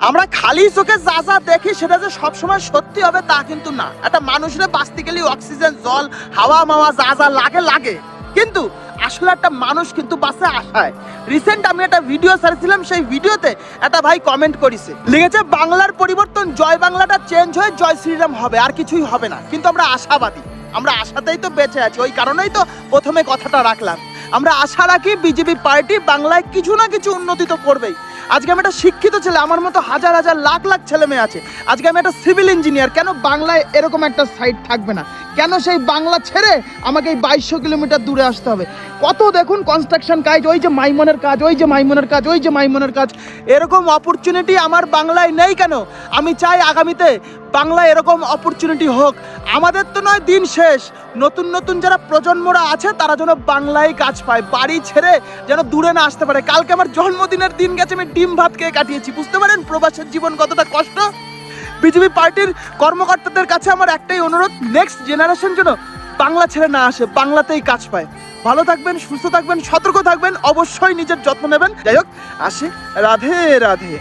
আমরা খালি চোখে যা যা দেখি সেটা যে সবসময় সত্যি হবে তা কিন্তু না। একটা মানুষের বাঁচতে গেলে অক্সিজেন, জল, হাওয়া মাওয়া যা যা লাগে, কিন্তু আসলে একটা মানুষ কিন্তু বাঁচে আশায়। রিসেন্ট আমি একটা ভিডিও ছাড়ছিলাম, সেই ভিডিওতে একটা ভাই কমেন্ট করেছে, লিখেছে বাংলার পরিবর্তন, জয় বাংলাটা চেঞ্জ হয়ে জয় শ্রীরাম হবে, আর কিছুই হবে না। কিন্তু আমরা আশাবাদী, আমরা আশাতেই তো বেঁচে আছি। ওই কারণেই তো প্রথমে কথাটা রাখলাম। আমরা আশা রাখি বিজেপি পার্টি বাংলায় কিছু না কিছু উন্নতি তো করবেই। আজকে আমি একটা শিক্ষিত ছেলে, আমার মতো হাজার হাজার লাখ লাখ ছেলে মেয়ে আছে। আজকে আমি একটা সিভিল ইঞ্জিনিয়ার, কেন বাংলায় এরকম একটা সাইট থাকবে না? কেন সেই বাংলা ছেড়ে আমাকে এই 2200 কিলোমিটার দূরে আসতে হবে? কত দেখুন কনস্ট্রাকশন কাজ, ওই যে মাইমনের কাজ, ওই যে মাইমনের কাজ, ওই যে মাইমনের কাজ। এরকম অপরচুনিটি আমার বাংলায় নেই কেন? আমি চাই আগামীতে বাংলায় এরকম অপরচুনিটি হোক। আমাদের তো নয় দিন শেষ, নতুন নতুন যারা প্রজন্মরা আছে তারা যেন বাংলায় কাজ পায়, বাড়ি ছেড়ে যেন দূরে না আসতে পারে। কালকে আমার জন্মদিনের দিন গেছে, আমি ডিম ভাত খেয়ে কাটিয়েছি। বুঝতে পারেন প্রবাসের জীবন কতটা কষ্ট। বিজেপি পার্টির কর্মকর্তাদের কাছে আমার একটাই অনুরোধ, নেক্সট জেনারেশন যেন বাংলা ছেড়ে না আসে, বাংলাতেই কাজ পায়। ভালো থাকবেন, সুস্থ থাকবেন, সতর্ক থাকবেন, অবশ্যই নিজের যত্ন নেবেন। যাই হোক, আসি, রাধে রাধে।